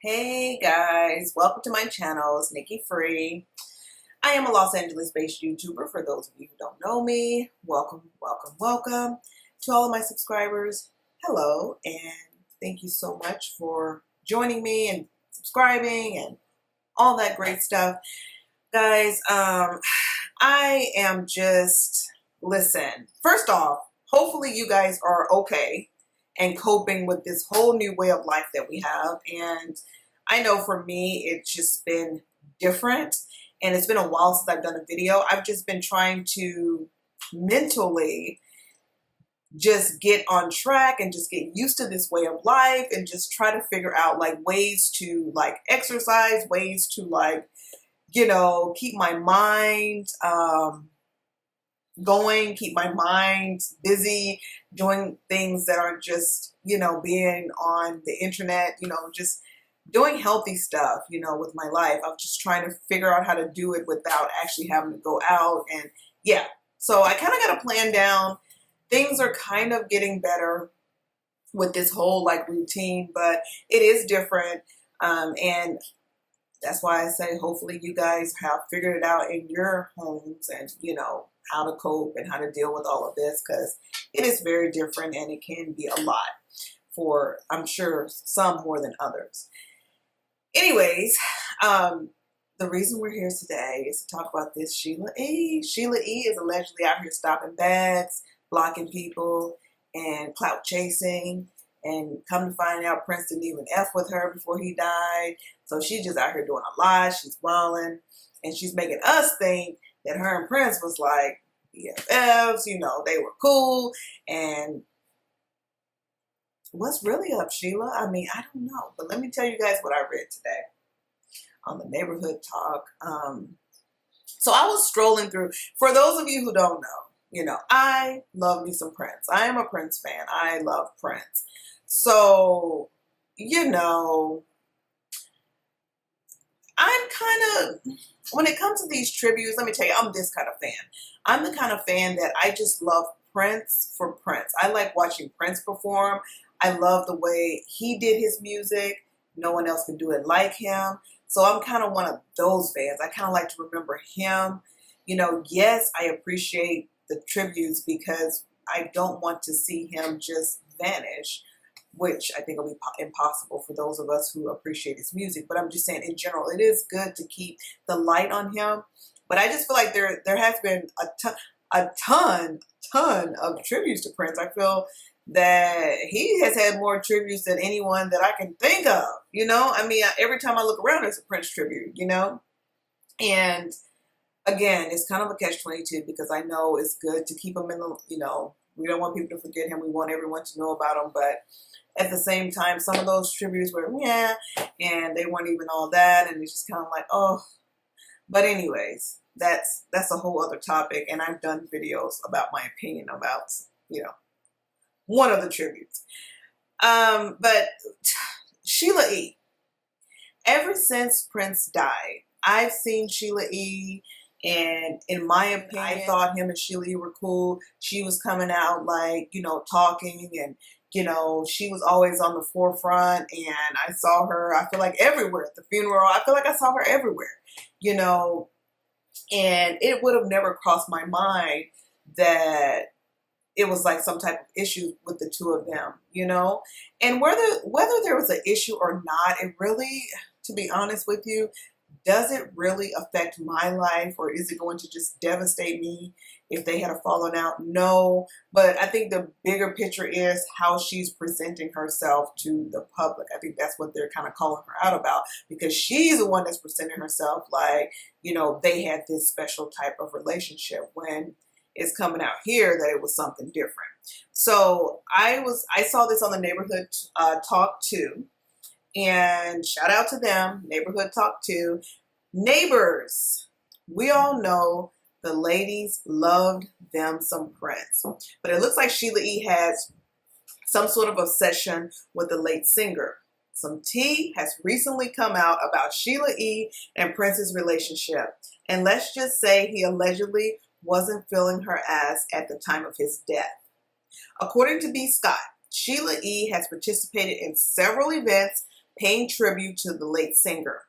Hey guys, welcome to my channel. It's Nikki Free. I am a Los Angeles-based YouTuber. For those of you who don't know me, welcome. To all of my subscribers, hello, and thank you so much for joining me and subscribing and all that great stuff. Guys, I am just, listen, first off, hopefully you guys are okay and coping with this whole new way of life that we have. And I know for me, it's just been different. And it's been a while since I've done a video. I've just been trying to mentally just get on track and just get used to this way of life and just try to figure out like ways to like exercise, ways to like, keep my mind going, keep my mind busy, doing things that are just, being on the internet, just doing healthy stuff, with my life. I'm just trying to figure out how to do it without actually having to go out. And yeah, so I kind of got a plan down. Things are kind of getting better with this whole like routine, but it is different. And that's why I say hopefully you guys have figured it out in your homes and, how to cope and how to deal with all of this, because it is very different and it can be a lot for, I'm sure, some more than others. Anyways, the reason we're here today is to talk about this Sheila E. Sheila E. is allegedly out here stopping bags, blocking people, and clout chasing. And come to find out, Prince didn't even F with her before he died. So she's just out here doing a lot. She's wilding. And she's making us think that her and Prince was like BFFs, they were cool. And what's really up, Sheila? I mean, I don't know. But let me tell you guys what I read today on the Neighborhood Talk. So I was strolling through. For those of you who don't know, I love me some Prince. I am a Prince fan. I love Prince. So, I'm kind of, when it comes to these tributes, let me tell you, I'm this kind of fan. I'm the kind of fan that I just love Prince for Prince. I like watching Prince perform. I love the way he did his music. No one else can do it like him. So I'm kind of one of those fans. I kind of like to remember him. Yes, I appreciate the tributes because I don't want to see him just vanish, which I think will be impossible for those of us who appreciate his music. But I'm just saying, in general, it is good to keep the light on him. But I just feel like there has been a ton of tributes to Prince. I feel that he has had more tributes than anyone that I can think of. I mean, every time I look around, there's a Prince tribute. And again, it's kind of a catch-22 because I know it's good to keep him in the, we don't want people to forget him. We want everyone to know about him. But at the same time, some of those tributes were, and they weren't even all that. And it's just kind of like, oh. But anyways, that's a whole other topic. And I've done videos about my opinion about, one of the tributes. But Sheila E. Ever since Prince died, I've seen Sheila E. And in my opinion, I thought him and Sheila E. were cool. She was coming out like, talking and, she was always on the forefront. And I saw her, I feel like everywhere at the funeral. I feel like I saw her everywhere, and it would have never crossed my mind that it was like some type of issue with the two of them, and whether there was an issue or not, it really, to be honest with you, does it really affect my life, or is it going to just devastate me if they had a falling out? No, but I think the bigger picture is how she's presenting herself to the public. I think that's what they're kind of calling her out about, because she's the one that's presenting herself like, they had this special type of relationship, when it's coming out here that it was something different. So I saw this on the Neighborhood Talk too. And shout out to them, Neighborhood Talk 2. Neighbors, we all know the ladies loved them some Prince. But it looks like Sheila E. has some sort of obsession with the late singer. Some tea has recently come out about Sheila E. and Prince's relationship. And let's just say he allegedly wasn't feeling her ass at the time of his death. According to B. Scott, Sheila E. has participated in several events paying tribute to the late singer.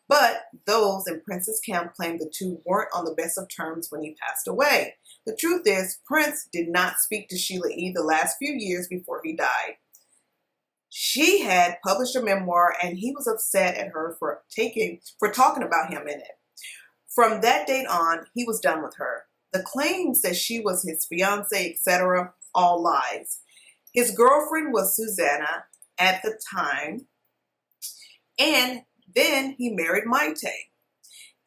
But those in Prince's camp claimed the two weren't on the best of terms when he passed away. The truth is, Prince did not speak to Sheila E. the last few years before he died. She had published a memoir, and he was upset at her for talking about him in it. From that date on, he was done with her. The claims that she was his fiancée, etc., all lies. His girlfriend was Susanna at the time, and then he married Maite.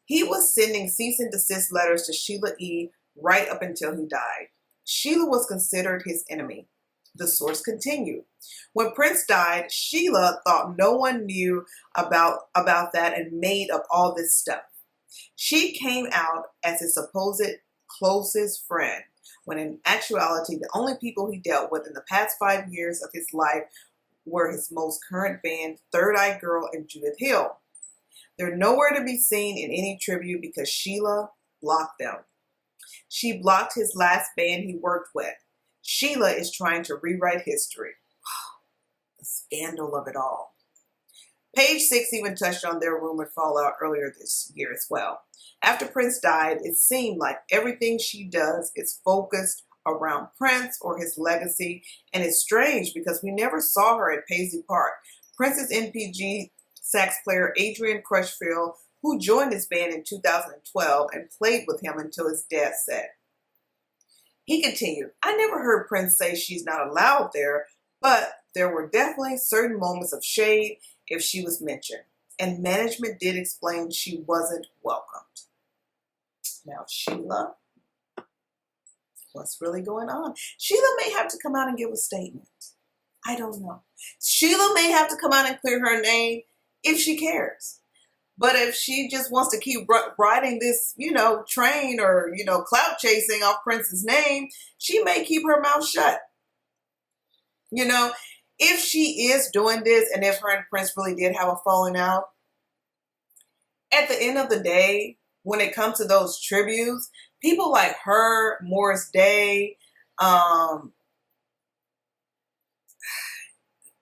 He was sending cease and desist letters to Sheila E. right up until he died. Sheila was considered his enemy. The source continued. When Prince died, Sheila thought no one knew about that and made up all this stuff. She came out as his supposed closest friend, when in actuality, the only people he dealt with in the past 5 years of his life were his most current band, Third Eye Girl and Judith Hill. They're nowhere to be seen in any tribute because Sheila blocked them. She blocked his last band he worked with. Sheila is trying to rewrite history. The scandal of it all. Page 6 even touched on their rumored fallout earlier this year as well. After Prince died, it seemed like everything she does is focused around Prince or his legacy, and it's strange because we never saw her at Paisley Park. Prince's NPG sax player Adrian Crutchfield, who joined his band in 2012 and played with him until his death, said. He continued, I never heard Prince say she's not allowed there, but there were definitely certain moments of shade if she was mentioned, and management did explain she wasn't welcomed. Now, Sheila, what's really going on? Sheila may have to come out and give a statement. I don't know. Sheila may have to come out and clear her name if she cares. But if she just wants to keep riding this, train or, clout chasing off Prince's name, she may keep her mouth shut. If she is doing this and if her and Prince really did have a falling out, at the end of the day, when it comes to those tributes, people like her, Morris Day,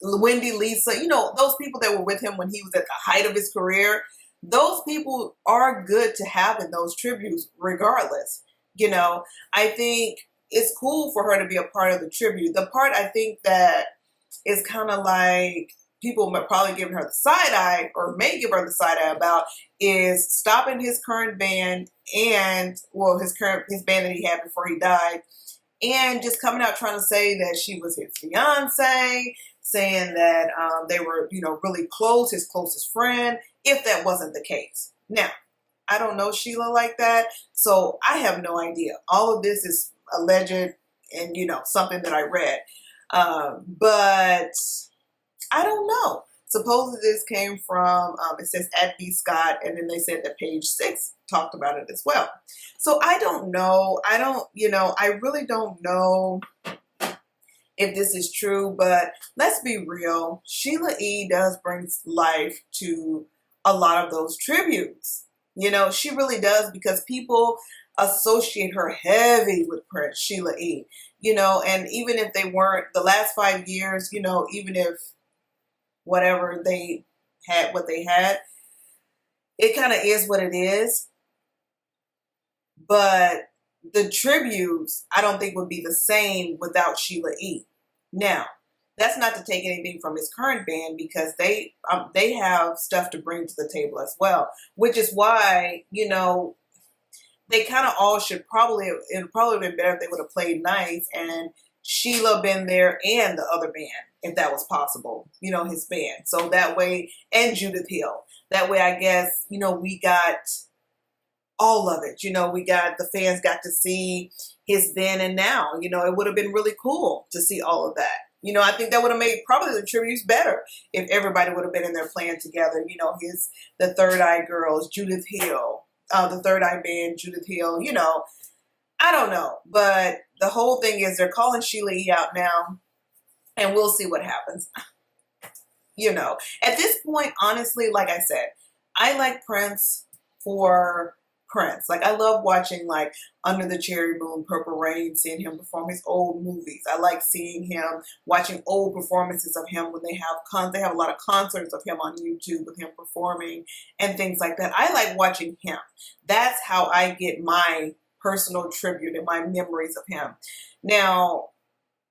Wendy, Lisa, those people that were with him when he was at the height of his career, those people are good to have in those tributes regardless. I think it's cool for her to be a part of the tribute. The part I think that is kind of like people might probably giving her the side eye or may give her the side eye about is stopping his current band and, his band that he had before he died, and just coming out trying to say that she was his fiance, saying that they were, really close, his closest friend, if that wasn't the case. Now, I don't know Sheila like that, so I have no idea. All of this is alleged and, something that I read. But I don't know. Supposedly this came from, it says at B. Scott, and then they said that page 6 talked about it as well. So I don't know. I really don't know if this is true, but let's be real. Sheila E. does bring life to a lot of those tributes. She really does, because people associate her heavy with Prince, Sheila E. And even if they weren't the last 5 years, even if whatever they had, what they had, it kind of is what it is. But the tributes, I don't think would be the same without Sheila E. Now, that's not to take anything from his current band, because they have stuff to bring to the table as well, which is why, they kind of all should it would probably have been better if they would have played nice and Sheila been there and the other band, if that was possible, his band. So that way, and Judith Hill. That way, I guess, we got all of it. The fans got to see his then and now. It would have been really cool to see all of that. I think that would have made probably the tributes better if everybody would have been in there playing together. The Third Eye Girls, Judith Hill, the Third Eye Band, Judith Hill, I don't know. But the whole thing is they're calling Sheila E. out now, and we'll see what happens. At this point, honestly, like I said, I like Prince for Prince. Like, I love watching, like, Under the Cherry Moon, Purple Rain, seeing him perform his old movies. I like seeing him, watching old performances of him when they have a lot of concerts of him on YouTube with him performing and things like that. I like watching him. That's how I get my personal tribute and my memories of him. Now,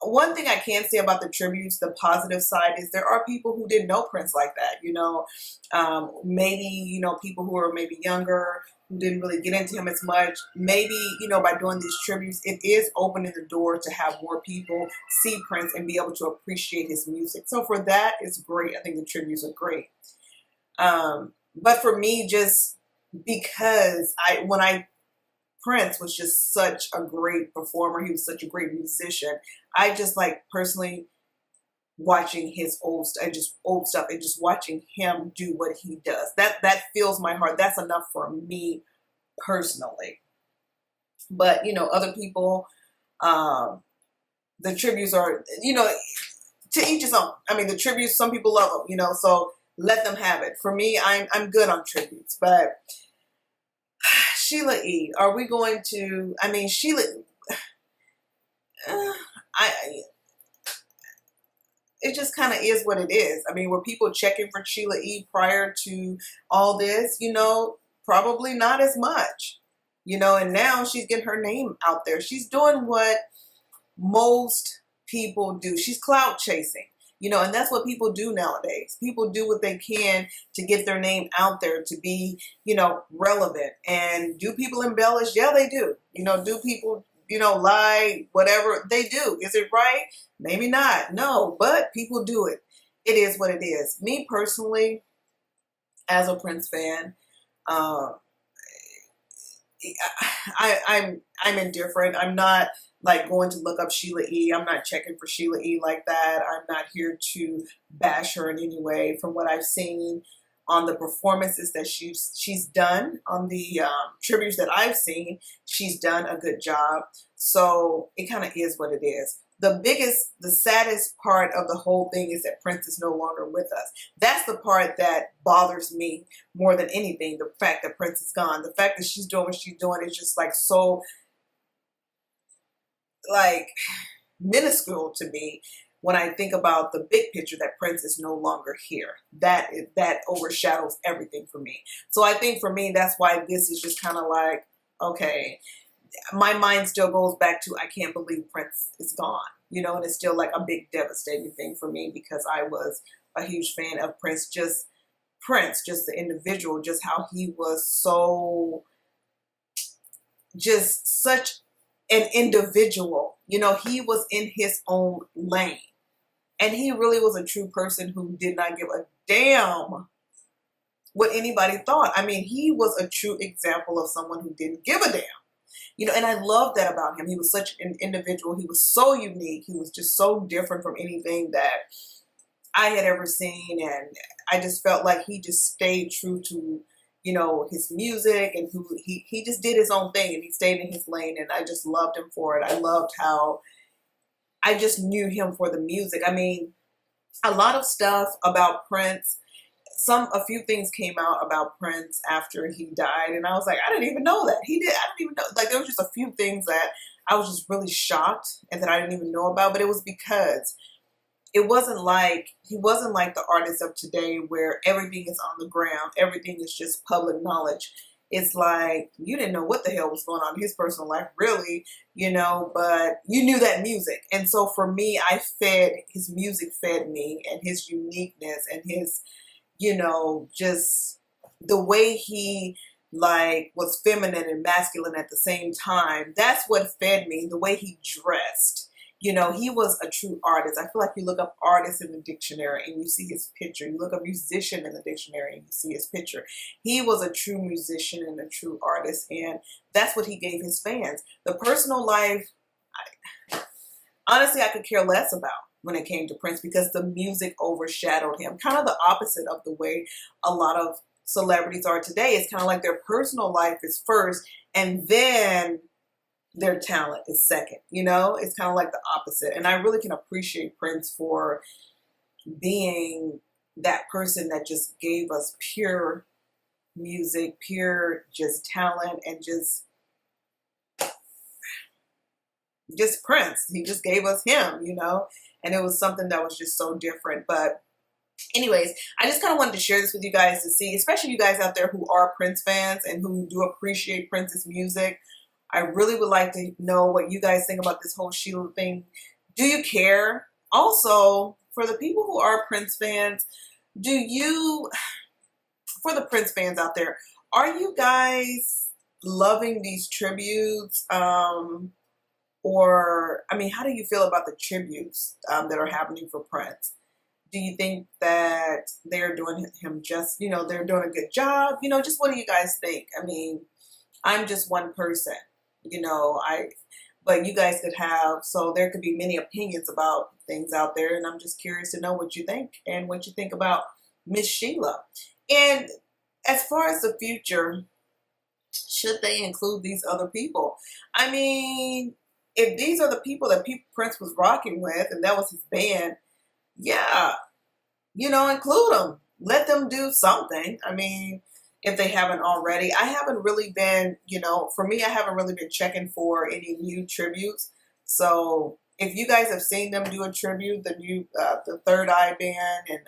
one thing I can say about the tributes, the positive side, is there are people who didn't know Prince like that. Maybe, people who are maybe younger, who didn't really get into him as much. Maybe, by doing these tributes, it is opening the door to have more people see Prince and be able to appreciate his music. So for that, it's great. I think the tributes are great. But for me, just because Prince was just such a great performer. He was such a great musician. I just like personally watching his old stuff and just watching him do what he does. That fills my heart. That's enough for me personally. But, other people, the tributes are, to each his own. I mean, the tributes, some people love them, so let them have it. For me, I'm good on tributes, but Sheila E. Are we going to? I mean, Sheila. It just kind of is what it is. I mean, were people checking for Sheila E. prior to all this? Probably not as much. And now she's getting her name out there. She's doing what most people do. She's clout chasing. And that's what people do nowadays. People do what they can to get their name out there, to be, relevant. And do people embellish? Yeah, they do. Do people, lie? Whatever. They do. Is it right? Maybe not. No, but people do it. It is what it is. Me personally, as a Prince fan, I'm indifferent. I'm not like going to look up Sheila E. I'm not checking for Sheila E. like that. I'm not here to bash her in any way. From what I've seen on the performances that she's done, on the tributes that I've seen, she's done a good job. So it kind of is what it is. The saddest part of the whole thing is that Prince is no longer with us. That's the part that bothers me more than anything. The fact that Prince is gone. The fact that she's doing what she's doing is just like so minuscule to me when I think about the big picture that Prince is no longer here. That overshadows everything for me. So I think for me, that's why this is just kind of like, okay, my mind still goes back to, I can't believe Prince is gone, and it's still like a big devastating thing for me because I was a huge fan of Prince, just the individual, just how he was so, just such an individual. He was in his own lane. And he really was a true person who did not give a damn what anybody thought. I mean, he was a true example of someone who didn't give a damn. And I love that about him. He was such an individual. He was so unique. He was just so different from anything that I had ever seen. And I just felt like he just stayed true to his music, and who he just did his own thing, and he stayed in his lane, and I just loved him for it. I loved how I just knew him for the music. I mean, a lot of stuff about Prince, a few things came out about Prince after he died, and I was like, I didn't even know that. I didn't even know. Like, there was just a few things that I was just really shocked and that I didn't even know about, but it was because he wasn't like the artists of today where everything is on the ground. Everything is just public knowledge. It's like, you didn't know what the hell was going on in his personal life, really, but you knew that music. And so for me, his music fed me, and his uniqueness, and his, just the way he was feminine and masculine at the same time. That's what fed me, the way he dressed. He was a true artist. I feel like you look up artist in the dictionary and you see his picture. You look up musician in the dictionary and you see his picture. He was a true musician and a true artist, and that's what he gave his fans. The personal life, honestly, I could care less about when it came to Prince because the music overshadowed him. Kind of the opposite of the way a lot of celebrities are today. It's kind of like their personal life is first, and then their talent is second. It's kind of like the opposite. And I really can appreciate Prince for being that person that just gave us pure music, pure just talent, and just Prince. He just gave us him, you know, and it was something that was just so different. But anyways, I just kind of wanted to share this with you guys to see, especially you guys out there who are Prince fans and who do appreciate Prince's music. I really would like to know what you guys think about this whole Sheila thing. Do you care? Also, for the people who are Prince fans, for the Prince fans out there, are you guys loving these tributes? Or, I mean, how do you feel about the tributes that are happening for Prince? Do you think that they're doing him just, you know, they're doing a good job? You know, just what do you guys think? I mean, I'm just one person, you know, but you guys could have, so there could be many opinions about things out there, and I'm just curious to know what you think and what you think about Miss Sheila. And as far as the future, should they include these other people? I mean, if these are the people that Prince was rocking with and that was his band, yeah, you know, include them. Let them do something. I mean, if they haven't already. I haven't really been, you know, for me, I haven't really been checking for any new tributes. So if you guys have seen them do a tribute, the Third Eye Band and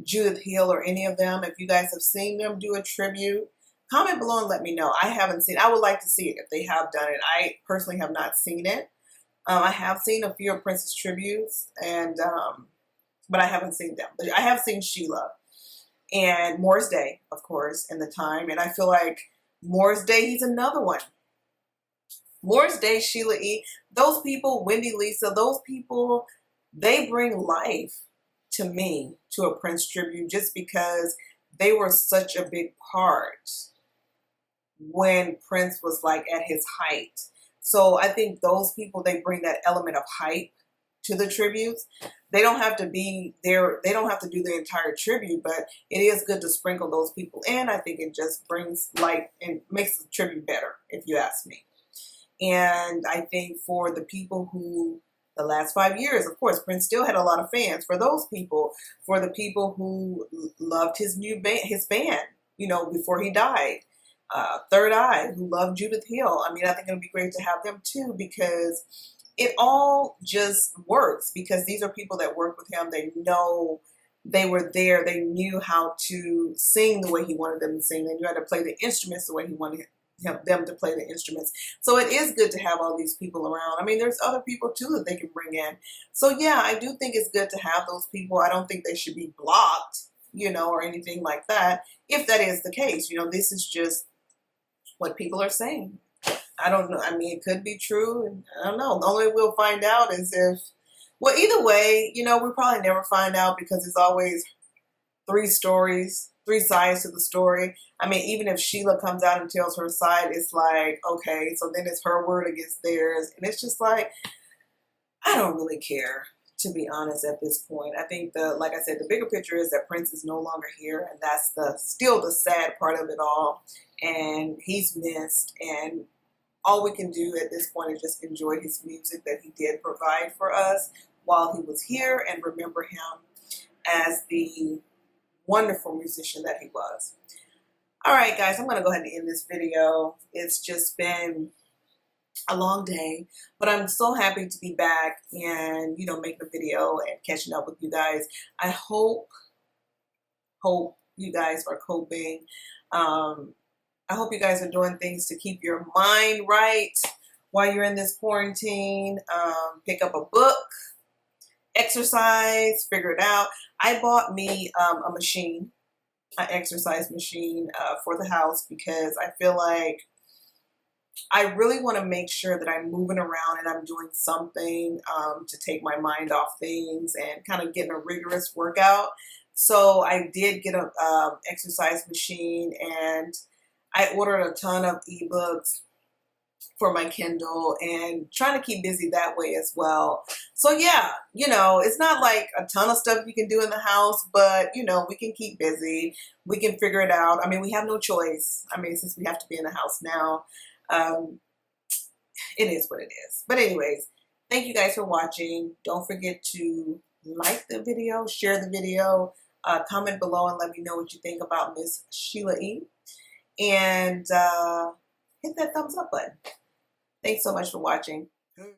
Judith Hill or any of them, if you guys have seen them do a tribute, comment below and let me know. I haven't seen. I would like to see it if they have done it. I personally have not seen it. I have seen a few of Prince's tributes, and but I haven't seen them. But I have seen Sheila and Morris Day, of course, in the time. And I feel like Morris Day, he's another one. Morris Day, Sheila E, those people, Wendy, Lisa, those people, they bring life to me to a Prince tribute just because they were such a big part when Prince was like at his height. So I think those people, they bring that element of hype to the tributes. They don't have to be there. They don't have to do the entire tribute, but it is good to sprinkle those people in. I think it just brings light and makes the tribute better, if you ask me. And I think for the people who, the last 5 years, of course, Prince still had a lot of fans. For those people, for the people who loved his new band, you know, before he died, Third Eye, who loved Judith Hill. I mean, I think it'll be great to have them too, because it all just works, because these are people that work with him. They know, they were there. They knew how to sing the way he wanted them to sing. They knew how to play the instruments the way he wanted them to play the instruments. So it is good to have all these people around. I mean, there's other people too that they can bring in. So yeah, I do think it's good to have those people. I don't think they should be blocked, you know, or anything like that. If that is the case, you know, this is just what people are saying. I don't know. I mean, it could be true. And I don't know. The only way we'll find out is if, well, either way, you know, we'll probably never find out, because there's always three sides to the story. I mean, even if Sheila comes out and tells her side, it's like, okay, so then it's her word against theirs. And it's just like, I don't really care, to be honest, at this point. I think like I said, the bigger picture is that Prince is no longer here, and that's still the sad part of it all. And he's missed, and all we can do at this point is just enjoy his music that he did provide for us while he was here, and remember him as the wonderful musician that he was. All right, guys, I'm going to go ahead and end this video. It's just been a long day, but I'm so happy to be back and, you know, making a video and catching up with you guys. I hope you guys are coping. I hope you guys are doing things to keep your mind right while you're in this quarantine. Pick up a book, exercise, figure it out. I bought me a machine, an exercise machine for the house, because I feel like I really want to make sure that I'm moving around and I'm doing something to take my mind off things and kind of getting a rigorous workout. So I did get an exercise machine, and I ordered a ton of ebooks for my Kindle and trying to keep busy that way as well. So yeah, you know, it's not like a ton of stuff you can do in the house, but you know, we can keep busy. We can figure it out. I mean, we have no choice. I mean, since we have to be in the house now, it is what it is. But anyways, thank you guys for watching. Don't forget to like the video, share the video. Comment below and let me know what you think about Miss Sheila E. And hit that thumbs up button. Thanks so much for watching.